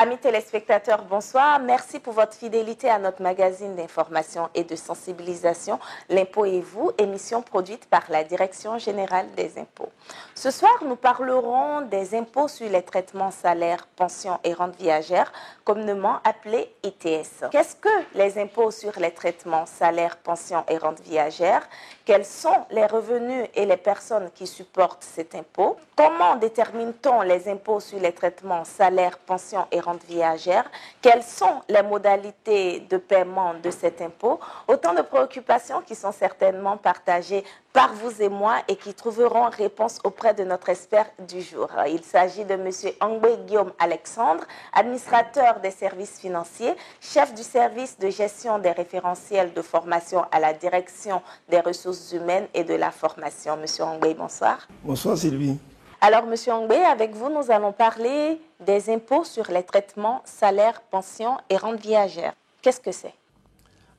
Amis téléspectateurs, bonsoir. Merci pour votre fidélité à notre magazine d'information et de sensibilisation, L'impôt et vous, émission produite par la Direction générale des impôts. Ce soir, nous parlerons des impôts sur les traitements salaires, pensions et rentes viagères, communément appelés ITS. Qu'est-ce que les impôts sur les traitements salaires, pensions et rentes viagères? Quels sont les revenus et les personnes qui supportent cet impôt? Comment détermine-t-on les impôts sur les traitements salaires, pensions et rentes viagères? Quelles sont les modalités de paiement de cet impôt? Autant de préoccupations qui sont certainement partagées par vous et moi et qui trouveront réponse auprès de notre expert du jour. Il s'agit de M. Angbe Guillaume Alexandre, administrateur des services financiers, chef du service de gestion des référentiels de formation à la direction des ressources humaines et de la formation. M. Angbe, bonsoir. Bonsoir Sylvie. Alors, M. Angbe, avec vous, nous allons parler des impôts sur les traitements, salaires, pensions et rentes viagères. Qu'est-ce que c'est?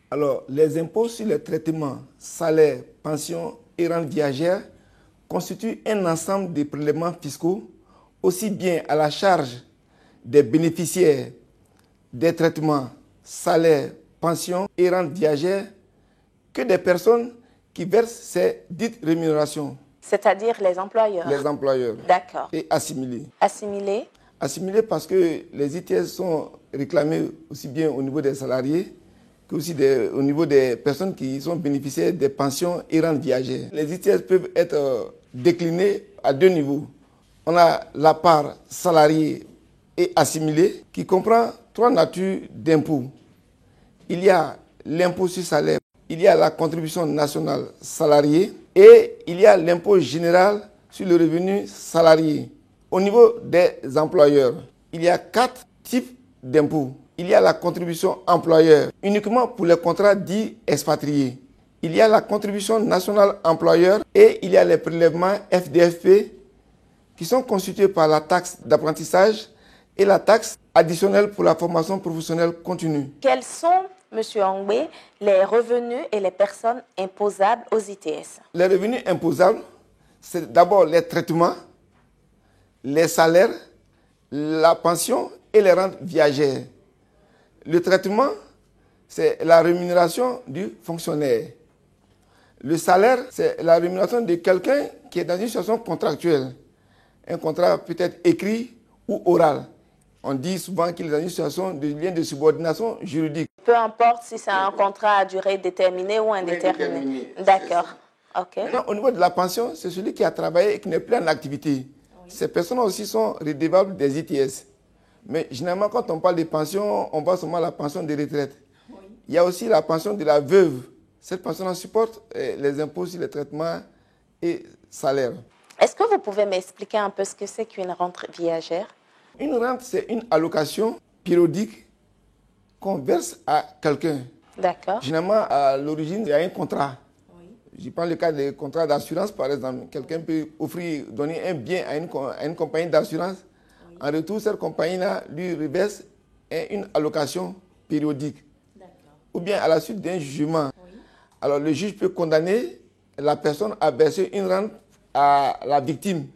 Alors, les impôts sur les traitements, salaires, pensions et rentes viagères constituent un ensemble de prélèvements fiscaux aussi bien à la charge des bénéficiaires des traitements, salaires, pensions et rentes viagères que des personnes qui versent ces dites rémunérations. C'est-à-dire les employeurs. Les employeurs. D'accord. Et assimilés. Assimilés. Assimilés parce que les ITS sont réclamés aussi bien au niveau des salariés que aussi au niveau des personnes qui sont bénéficiaires des pensions et rentes viagères. Les ITS peuvent être déclinés à deux niveaux. On a la part salariée et assimilée qui comprend trois natures d'impôts. Il y a l'impôt sur salaire, il y a la contribution nationale salariée et il y a l'impôt général sur le revenu salarié. Au niveau des employeurs, il y a quatre types d'impôts. Il y a la contribution employeur uniquement pour les contrats dits expatriés. Il y a la contribution nationale employeur et il y a les prélèvements FDFP qui sont constitués par la taxe d'apprentissage et la taxe additionnelle pour la formation professionnelle continue. Quels sont, M. Angbe, les revenus et les personnes imposables aux ITS? Les revenus imposables, c'est d'abord les traitements, les salaires, la pension et les rentes viagères. Le traitement, c'est la rémunération du fonctionnaire. Le salaire, c'est la rémunération de quelqu'un qui est dans une situation contractuelle. Un contrat peut-être écrit ou oral. On dit souvent qu'il est dans une situation de lien de subordination juridique. Peu importe si c'est un contrat à durée déterminée ou indéterminée. D'accord. Ok. Maintenant, au niveau de la pension, c'est celui qui a travaillé et qui n'est plus en activité. Oui. Ces personnes aussi sont redevables des ITS. Mais généralement, quand on parle de pension, on parle seulement de la pension de retraite. Oui. Il y a aussi la pension de la veuve. Cette pension supporte les impôts sur les traitements et salaires. Est-ce que vous pouvez m'expliquer un peu ce que c'est qu'une rente viagère? Une rente, c'est une allocation périodique qu'on verse à quelqu'un. D'accord. Généralement, à l'origine, il y a un contrat. Oui. Je prends le cas des contrats d'assurance, par exemple. Quelqu'un peut donner un bien à une compagnie d'assurance. Oui. En retour, cette compagnie-là lui reverse une allocation périodique. Ou bien à la suite d'un jugement. Oui. Alors, le juge peut condamner la personne à verser une rente à la victime.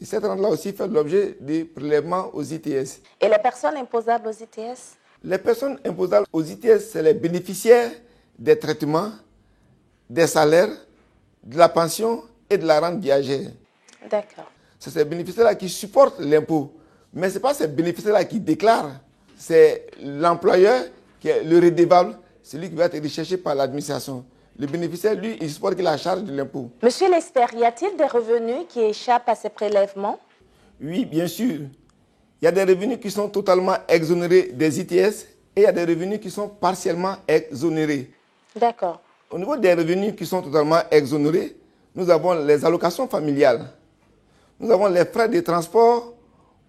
Et cette rente-là aussi fait l'objet des prélèvements aux ITS. Et les personnes imposables aux ITS? Les personnes imposables aux ITS, c'est les bénéficiaires des traitements, des salaires, de la pension et de la rente viagère. D'accord. C'est ces bénéficiaires-là qui supportent l'impôt. Mais ce n'est pas ces bénéficiaires-là qui déclarent. C'est l'employeur qui est le redevable, celui qui va être recherché par l'administration. Le bénéficiaire, lui, il supporte la charge de l'impôt. Monsieur l'expert, y a-t-il des revenus qui échappent à ces prélèvements? Oui, bien sûr. Il y a des revenus qui sont totalement exonérés des ITS et il y a des revenus qui sont partiellement exonérés. D'accord. Au niveau des revenus qui sont totalement exonérés, nous avons les allocations familiales. Nous avons les frais de transport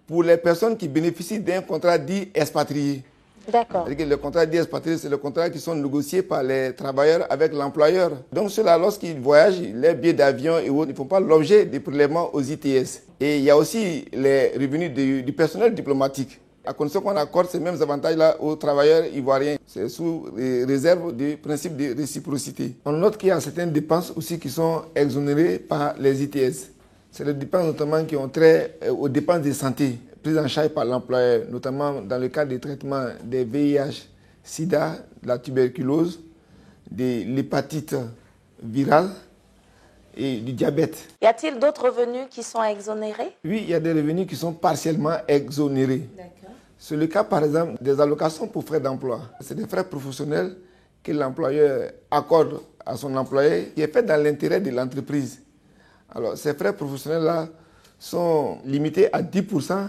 pour les personnes qui bénéficient d'un contrat dit expatrié. D'accord. Le contrat dit expatrié, c'est le contrat qui sont négociés par les travailleurs avec l'employeur. Donc ceux-là, lorsqu'ils voyagent, les billets d'avion et autres, ils ne font pas l'objet des prélèvements aux ITS. Et il y a aussi les revenus du personnel diplomatique. À condition qu'on accorde ces mêmes avantages-là aux travailleurs ivoiriens. C'est sous réserve du principe de réciprocité. On note qu'il y a certaines dépenses aussi qui sont exonérées par les ITS. C'est les dépenses notamment qui ont trait aux dépenses de santé. prises en charge par l'employeur, notamment dans le cadre des traitements des VIH, SIDA, de la tuberculose, de l'hépatite virale et du diabète. Y a-t-il d'autres revenus qui sont exonérés? Oui, il y a des revenus qui sont partiellement exonérés. D'accord. C'est le cas, par exemple, des allocations pour frais d'emploi. C'est des frais professionnels que l'employeur accorde à son employé, qui est fait dans l'intérêt de l'entreprise. Alors, ces frais professionnels-là sont limités à 10%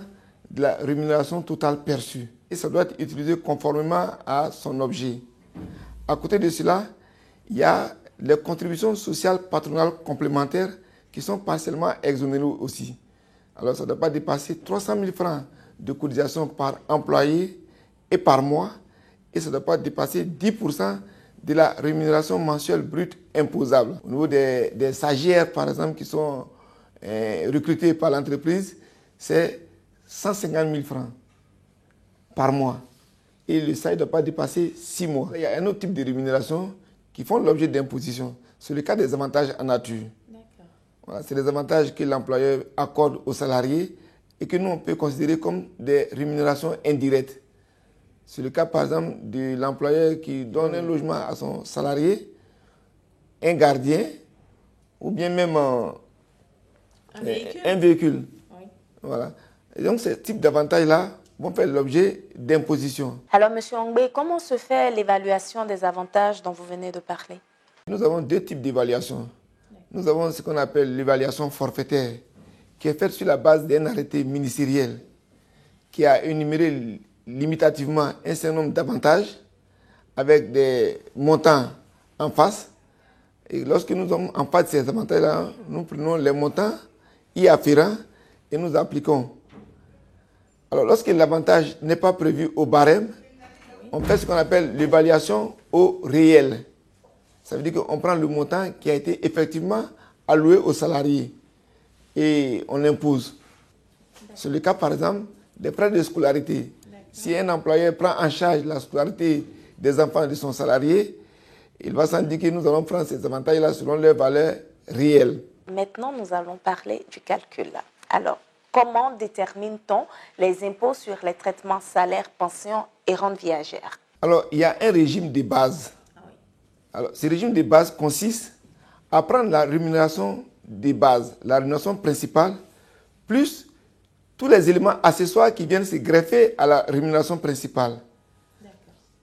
de la rémunération totale perçue. Et ça doit être utilisé conformément à son objet. À côté de cela, il y a les contributions sociales patronales complémentaires qui sont partiellement exonérées aussi. Alors, ça ne doit pas dépasser 300 000 francs de cotisation par employé et par mois, et ça ne doit pas dépasser 10% de la rémunération mensuelle brute imposable. Au niveau des stagiaires, par exemple, qui sont recrutés par l'entreprise, c'est 150 000 francs par mois. Et le salaire ne doit pas dépasser 6 mois. Il y a un autre type de rémunération qui font l'objet d'imposition. C'est le cas des avantages en nature. Voilà, c'est des avantages que l'employeur accorde aux salariés et que nous, on peut considérer comme des rémunérations indirectes. C'est le cas, par exemple, de l'employeur qui donne un logement à son salarié, un gardien, ou bien même un véhicule. Oui. Voilà. Et donc, ces types d'avantages-là vont faire l'objet d'imposition. Alors, M. Ongbe, comment se fait l'évaluation des avantages dont vous venez de parler? Nous avons deux types d'évaluation. Nous avons ce qu'on appelle l'évaluation forfaitaire, qui est faite sur la base d'un arrêté ministériel qui a énuméré limitativement un certain nombre d'avantages avec des montants en face. Et lorsque nous sommes en face de ces avantages-là, nous prenons les montants y afférents et nous appliquons. Alors, lorsque l'avantage n'est pas prévu au barème, on fait ce qu'on appelle l'évaluation au réel. Ça veut dire qu'on prend le montant qui a été effectivement alloué aux salariés et on l'impose. C'est le cas, par exemple, des frais de scolarité. Si un employeur prend en charge la scolarité des enfants de son salarié, il va s'indiquer que nous allons prendre ces avantages-là selon leur valeur réelle. Maintenant, nous allons parler du calcul. Alors, comment détermine-t-on les impôts sur les traitements salaires, pensions et rentes viagères? Alors, il y a un régime de base. Alors, ce régime de base consiste à prendre la rémunération de base, la rémunération principale, plus tous les éléments accessoires qui viennent se greffer à la rémunération principale.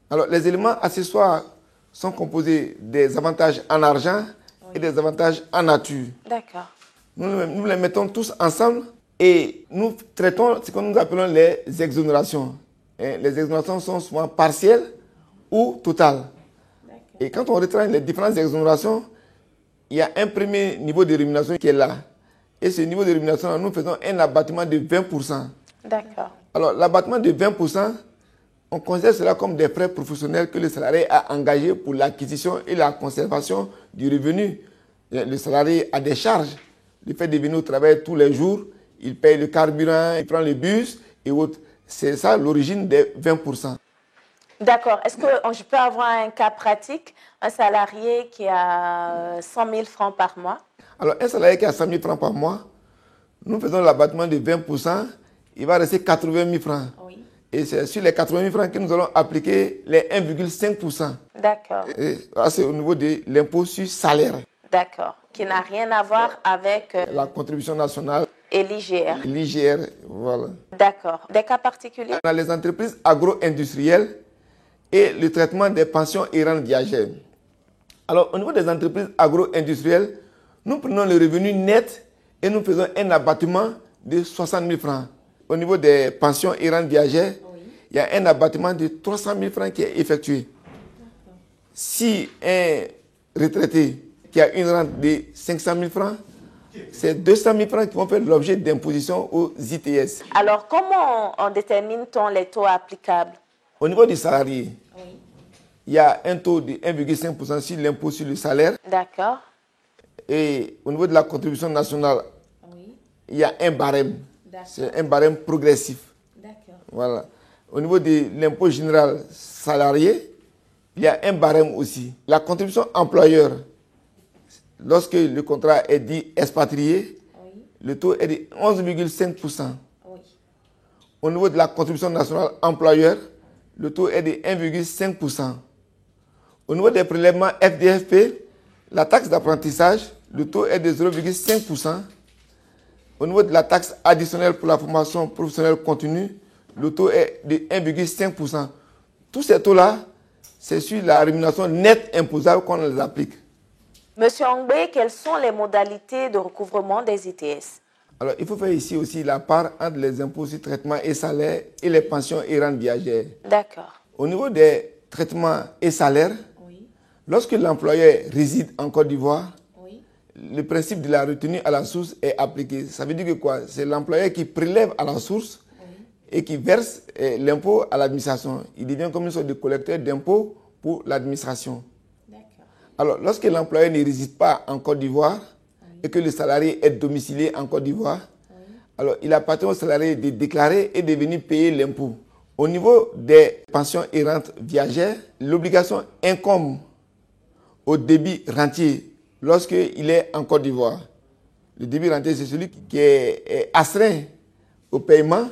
Alors, les éléments accessoires sont composés des avantages en argent et des avantages en nature. D'accord. Nous les mettons tous ensemble et nous traitons ce que nous appelons les exonérations. Les exonérations sont souvent partielles ou totales. Et quand on retient les différentes exonérations, il y a un premier niveau de rémunération qui est là. Et ce niveau de rémunération, nous faisons un abattement de 20%. D'accord. Alors, l'abattement de 20%, on considère cela comme des frais professionnels que le salarié a engagés pour l'acquisition et la conservation du revenu. Le salarié a des charges. Le fait de venir au travail tous les jours, il paye le carburant, il prend le bus et autres. C'est ça l'origine des 20%. D'accord. Est-ce que je peux avoir un cas pratique, un salarié qui a 100 000 francs par mois? Alors, un salarié qui a 100 000 francs par mois, nous faisons l'abattement de 20%, il va rester 80 000 francs. Oui. Et c'est sur les 80 000 francs que nous allons appliquer les 1,5%. D'accord. Et là, c'est au niveau de l'impôt sur salaire. D'accord. Qui n'a rien à voir avec La contribution nationale et l'IGR. l'IGR, voilà. D'accord. Des cas particuliers? On a les entreprises agro-industrielles et le traitement des pensions et rentes viagères. Alors, au niveau des entreprises agro-industrielles, nous prenons le revenu net et nous faisons un abattement de 60 000 francs. Au niveau des pensions et rentes viagères, il y a un abattement de 300 000 francs qui est effectué. Si un retraité qui a une rente de 500 000 francs, c'est 200 000 francs qui vont faire l'objet d'imposition aux ITS. Alors, comment on détermine-t-on les taux applicables? Au niveau du salarié, il y a un taux de 1,5% sur l'impôt sur le salaire. D'accord. Et au niveau de la contribution nationale, il y a un barème. C'est un barème progressif. Voilà. Au niveau de l'impôt général salarié, il y a un barème aussi. La contribution employeur, lorsque le contrat est dit expatrié, le taux est de 11,5%. Au niveau de la contribution nationale employeur, le taux est de 1,5%. Au niveau des prélèvements FDFP, la taxe d'apprentissage, le taux est de 0,5%. Au niveau de la taxe additionnelle pour la formation professionnelle continue, le taux est de 1,5%. Tous ces taux-là, c'est sur la rémunération nette imposable qu'on les applique. Monsieur Angbé, quelles sont les modalités de recouvrement des ITS? Alors, il faut faire ici aussi la part entre les impôts sur traitement et salaires et les pensions et rentes viagères. D'accord. Au niveau des traitements et salaires, oui, lorsque l'employeur réside en Côte d'Ivoire, oui, le principe de la retenue à la source est appliqué. Ça veut dire que quoi? C'est l'employeur qui prélève à la source, oui, et qui verse l'impôt à l'administration. Il devient comme une sorte de collecteur d'impôts pour l'administration. Alors, lorsque l'employeur ne réside pas en Côte d'Ivoire, et que le salarié est domicilié en Côte d'Ivoire, alors il appartient au salarié de déclarer et de venir payer l'impôt. Au niveau des pensions et rentes viagères, l'obligation incombe au débit rentier lorsqu'il est en Côte d'Ivoire. Le débit rentier, c'est celui qui est astreint au paiement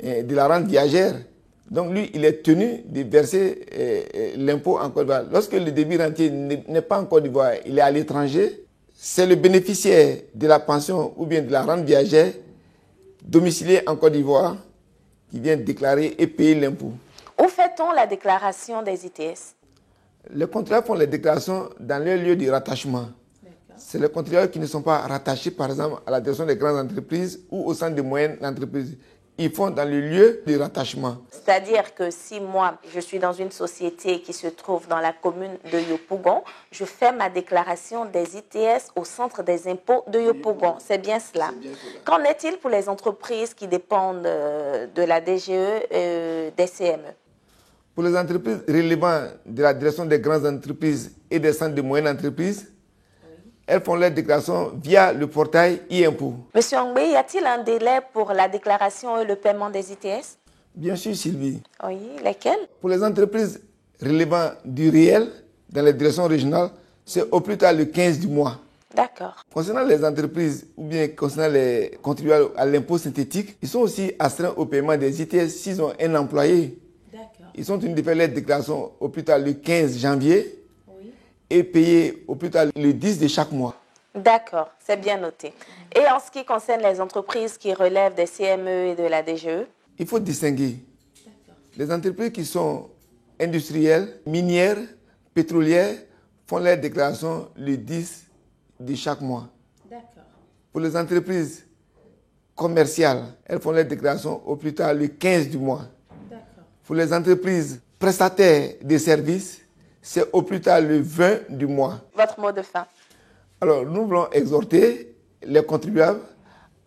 de la rente viagère. Donc lui, il est tenu de verser l'impôt en Côte d'Ivoire. Lorsque le débit rentier n'est pas en Côte d'Ivoire, il est à l'étranger, c'est le bénéficiaire de la pension ou bien de la rente viagère domicilié en Côte d'Ivoire qui vient déclarer et payer l'impôt. Où fait-on la déclaration des ITS? Les contribuables font les déclarations dans leur lieu de rattachement. C'est les contribuables qui ne sont pas rattachés, par exemple, à la direction des grandes entreprises ou au centre des moyennes entreprises. Ils font dans le lieu de rattachement. C'est-à-dire que si moi, je suis dans une société qui se trouve dans la commune de Yopougon, je fais ma déclaration des ITS au centre des impôts de Yopougon. C'est bien cela. Qu'en est-il pour les entreprises qui dépendent de la DGE et des CME? Pour les entreprises relevant de la direction des grandes entreprises et des centres de moyennes entreprises, elles font leur déclaration via le portail e-impôt. Monsieur Angbé, y a-t-il un délai pour la déclaration et le paiement des ITS? Bien sûr, Sylvie. Oui, lesquels? Pour les entreprises relevant du réel dans les directions régionales, c'est au plus tard le 15 du mois. D'accord. Concernant les entreprises ou bien concernant les contribuables à l'impôt synthétique, ils sont aussi astreints au paiement des ITS s'ils ont un employé. D'accord. Ils sont tenus de faire leur déclaration au plus tard le 15 janvier. Et payé au plus tard le 10 de chaque mois. D'accord, c'est bien noté. Et en ce qui concerne les entreprises qui relèvent des CME et de la DGE? Il faut distinguer les entreprises qui sont industrielles, minières, pétrolières, font leur déclaration le 10 de chaque mois. Pour les entreprises commerciales, elles font leur déclaration au plus tard le 15 du mois. Pour les entreprises prestataires de services, c'est au plus tard le 20 du mois. Votre mot de fin? Alors, nous voulons exhorter les contribuables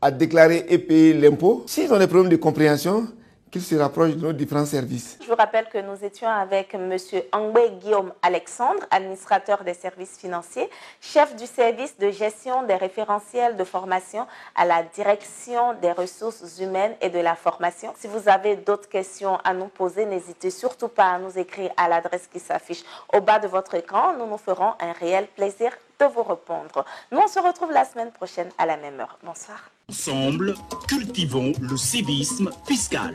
à déclarer et payer l'impôt. S'ils ont des problèmes de compréhension, qu'ils se rapprochent de nos différents services. Je vous rappelle que nous étions avec M. Angbé Guillaume Alexandre, administrateur des services financiers, chef du service de gestion des référentiels de formation à la direction des ressources humaines et de la formation. Si vous avez d'autres questions à nous poser, n'hésitez surtout pas à nous écrire à l'adresse qui s'affiche au bas de votre écran. Nous nous ferons un réel plaisir de vous répondre. Nous, on se retrouve la semaine prochaine à la même heure. Bonsoir. Ensemble, cultivons le civisme fiscal.